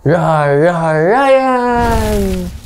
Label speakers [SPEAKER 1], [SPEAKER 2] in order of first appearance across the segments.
[SPEAKER 1] Ryan!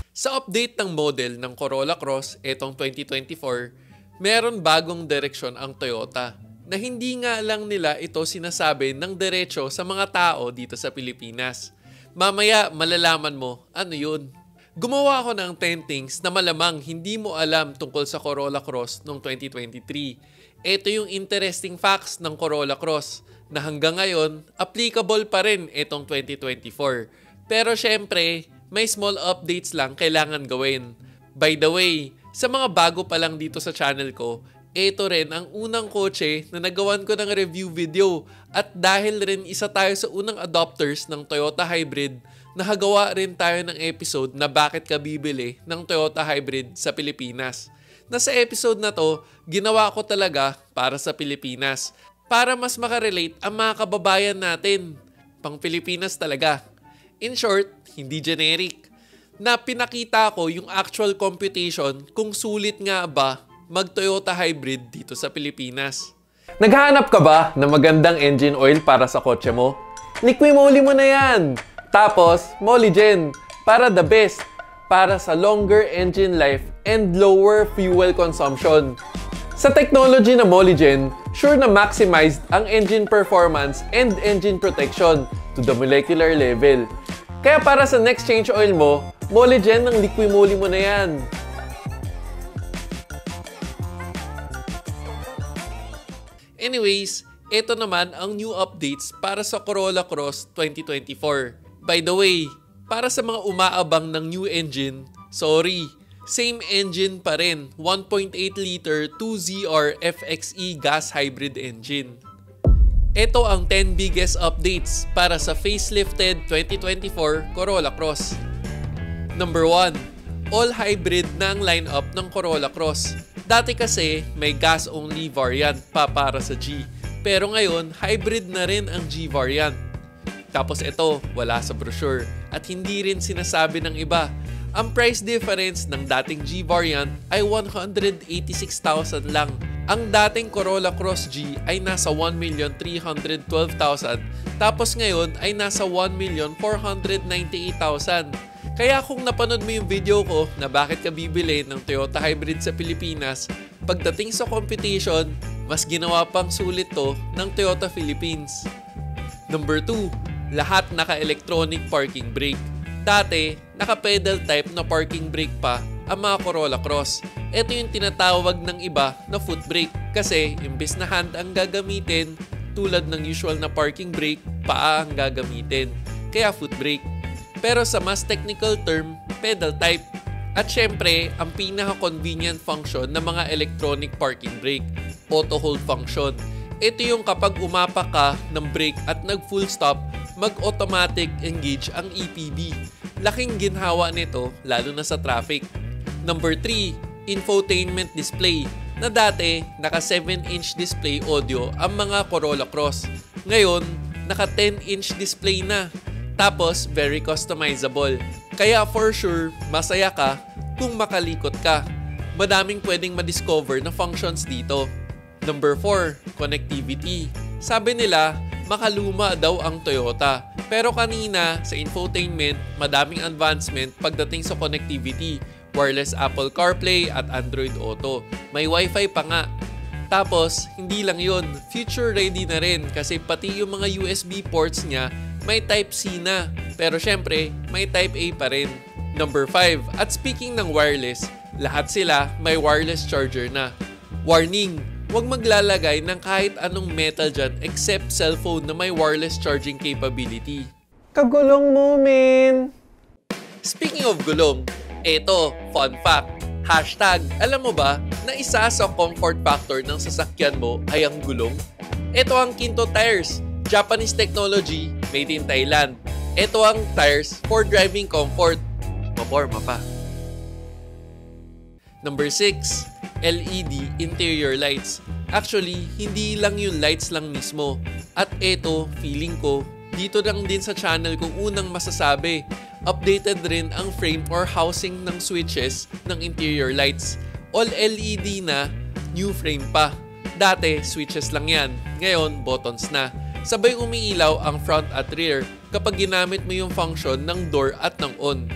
[SPEAKER 2] Sa update ng model ng Corolla Cross etong 2024, meron bagong direksyon ang Toyota na hindi nga lang nila ito sinasabi ng diretso sa mga tao dito sa Pilipinas. Mamaya malalaman mo ano yun. Gumawa ako ng 10 things na malamang hindi mo alam tungkol sa Corolla Cross noong 2023. Ito yung interesting facts ng Corolla Cross na hanggang ngayon applicable pa rin itong 2024. Pero syempre, may small updates lang kailangan gawin. By the way, sa mga bago pa lang dito sa channel ko, ito rin ang unang kotse na nagawan ko ng review video at dahil rin isa tayo sa unang adopters ng Toyota Hybrid, nakagawa rin tayo ng episode na bakit ka bibili ng Toyota Hybrid sa Pilipinas. Na sa episode na to, ginawa ko talaga para sa Pilipinas para mas makarelate ang mga kababayan natin. Pang Pilipinas talaga. In short, hindi generic, na pinakita ko yung actual computation kung sulit nga ba mag-Toyota Hybrid dito sa Pilipinas.
[SPEAKER 1] Naghahanap ka ba ng magandang engine oil para sa kotse mo? Liqui-moly mo na yan! Tapos, Molygen, para the best, para sa longer engine life and lower fuel consumption. Sa technology na Molygen, sure na maximized ang engine performance and engine protection to the molecular level. Kaya para sa next change oil mo, Molygen ng Liqui-moly mo na yan.
[SPEAKER 2] Anyways, ito naman ang new updates para sa Corolla Cross 2024. By the way, para sa mga umaabang ng new engine, sorry, same engine pa rin, 1.8 liter 2ZR FXE gas hybrid engine. Ito ang 10 biggest updates para sa facelifted 2024 Corolla Cross. Number 1, all hybrid na ang lineup ng Corolla Cross. Dati kasi may gas-only variant pa para sa G, pero ngayon hybrid na rin ang G variant. Tapos ito, wala sa brochure at hindi rin sinasabi ng iba. Ang price difference ng dating G variant ay 186,000 lang. Ang dating Corolla Cross G ay nasa 1,312,000 tapos ngayon ay nasa 1,498,000. Kaya kung napanood mo yung video ko na bakit ka bibili ng Toyota Hybrid sa Pilipinas, pagdating sa competition, mas ginawa pang sulit to ng Toyota Philippines. Number 2, lahat naka-electronic parking brake. Dati, naka-pedal type na parking brake pa ang mga Corolla Cross. Ito yung tinatawag ng iba na foot brake kasi imbes na hand ang gagamitin, tulad ng usual na parking brake, paa ang gagamitin. Kaya foot brake. Pero sa mas technical term, pedal type. At syempre, ang pinaka-convenient function ng mga electronic parking brake, auto hold function. Ito yung kapag umapak ka ng brake at nag-full stop, mag-automatic engage ang EPB. Laking ginhawa nito, lalo na sa traffic. Number 3, infotainment display, na dati naka 7-inch display audio ang mga Corolla Cross. Ngayon, naka 10-inch display na. Tapos, very customizable. Kaya for sure, masaya ka kung makalikot ka. Madaming pwedeng madiscover na functions dito. Number 4, connectivity. Sabi nila, makaluma daw ang Toyota. Pero kanina, sa infotainment, madaming advancement pagdating sa connectivity. Wireless Apple CarPlay at Android Auto. May Wi-Fi pa nga. Tapos, hindi lang yun, future ready na rin kasi pati yung mga USB ports niya may Type-C na. Pero syempre, may Type-A pa rin. Number 5, at speaking ng wireless, lahat sila may wireless charger na. Warning, huwag maglalagay ng kahit anong metal dyan except cellphone na may wireless charging capability.
[SPEAKER 1] Kagulong mo, men!
[SPEAKER 2] Speaking of gulong, eto, fun fact. Hashtag, alam mo ba na isa sa comfort factor ng sasakyan mo ay ang gulong? Ito ang Kinto Tires, Japanese technology, made in Thailand. Ito ang tires for driving comfort. Maporma pa. Number 6, LED interior lights. Actually, hindi lang yung lights lang mismo. At ito, feeling ko, dito lang din sa channel kung unang masasabi, updated rin ang frame or housing ng switches ng interior lights. All LED na, new frame pa. Dati, switches lang yan. Ngayon, buttons na. Sabay umiilaw ang front at rear. kapag ginamit mo yung function ng door at ng on.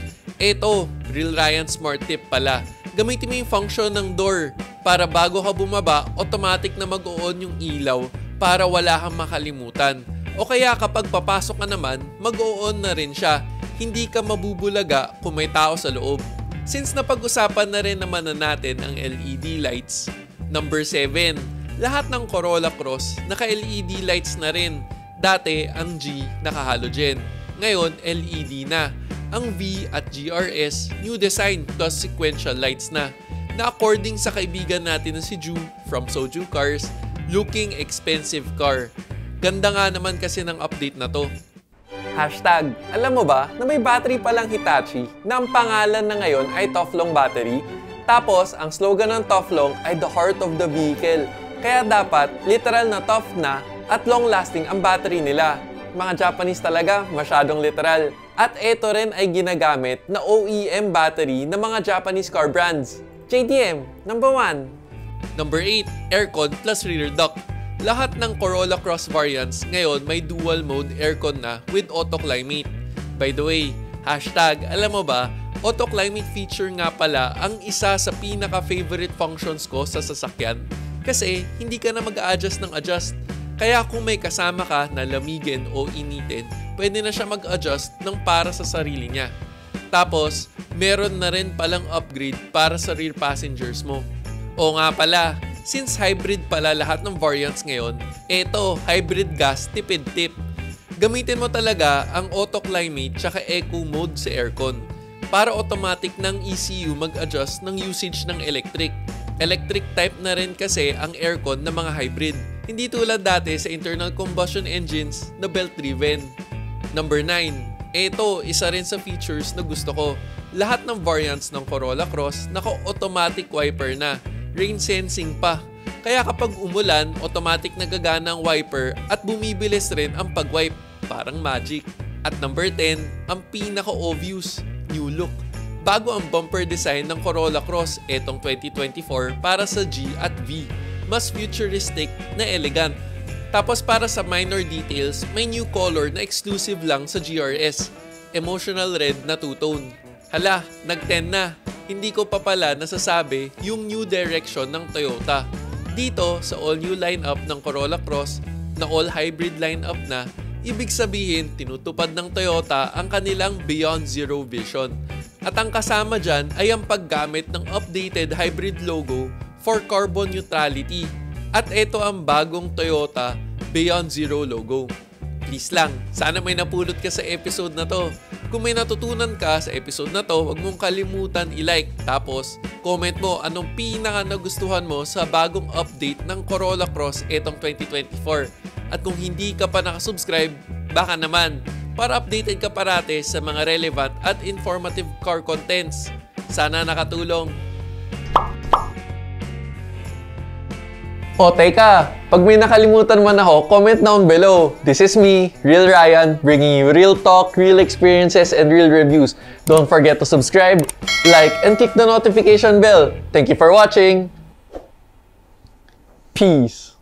[SPEAKER 2] Eto, Real Ryan smart tip pala. Gamitin mo yung function ng door para bago ka bumaba, automatic na mag-on yung ilaw para wala kang makalimutan. O kaya kapag papasok ka naman, mag-on na rin siya. Hindi ka mabubulaga kung may tao sa loob. Since napag-usapan na rin naman na natin ang LED lights, number 7, lahat ng Corolla Cross naka-LED lights na rin. Dati ang G naka-halogen, ngayon LED na. Ang V at GRS, new design plus sequential lights na according sa kaibigan natin na si Ju from Soju Cars, looking expensive car. Ganda nga naman kasi ng update na to.
[SPEAKER 1] Hashtag, alam mo ba na may battery palang Hitachi na ang pangalan na ngayon ay Toflong Battery? Tapos, ang slogan ng Toflong ay the heart of the vehicle. Kaya dapat, literal na tough na at long-lasting ang battery nila. Mga Japanese talaga, masyadong literal. At ito rin ay ginagamit na OEM battery ng mga Japanese car brands. JDM, number 1.
[SPEAKER 2] Number 8, aircon plus rear duct. Lahat ng Corolla Cross variants ngayon may dual mode aircon na with auto climate. By the way, hashtag, alam mo ba, auto climate feature nga pala ang isa sa pinaka-favorite functions ko sa sasakyan. Kasi hindi ka na mag-a-adjust ng adjust. Kaya kung may kasama ka na lamigin o initin, pwede na siya mag-adjust ng para sa sarili niya. Tapos, meron na rin palang upgrade para sa rear passengers mo. O nga pala, since hybrid pala lahat ng variants ngayon, eto, hybrid gas tipid tip. Gamitin mo talaga ang auto climate tsaka eco mode sa aircon para automatic ng ECU mag-adjust ng usage ng electric. Electric type na rin kasi ang aircon ng mga hybrid. Hindi tulad dati sa internal combustion engines na belt-driven. Number 9. Eto, isa rin sa features na gusto ko. Lahat ng variants ng Corolla Cross naka-automatic wiper na. Rain sensing pa. Kaya kapag umulan, automatic nagagana ang wiper at bumibilis rin ang pag-wipe. Parang magic. At number 10, ang pinaka-obvious, new look. Bago ang bumper design ng Corolla Cross etong 2024 para sa G at V. Mas futuristic na elegant. Tapos para sa minor details, may new color na exclusive lang sa GRS. Emotional red na two-tone. Hala, nag-10 na. Hindi ko pa pala nasasabi yung new direction ng Toyota. Dito sa all-new lineup ng Corolla Cross na all-hybrid lineup na, ibig sabihin tinutupad ng Toyota ang kanilang Beyond Zero vision. At ang kasama dyan ay ang paggamit ng updated hybrid logo for carbon neutrality. At ito ang bagong Toyota Beyond Zero logo. Please lang, sana may napulot ka sa episode na to. Kung may natutunan ka sa episode na to, huwag mong kalimutan i-like. Tapos, comment mo anong pinaka nagustuhan mo sa bagong update ng Corolla Cross etong 2024. At kung hindi ka pa nakasubscribe, baka naman, para updated ka parate sa mga relevant at informative car contents. Sana nakatulong.
[SPEAKER 1] O teka, pag may nakalimutan man ako, comment down below. This is me, Real Ryan, bringing you real talk, real experiences, and real reviews. Don't forget to subscribe, like, and click the notification bell. Thank you for watching. Peace.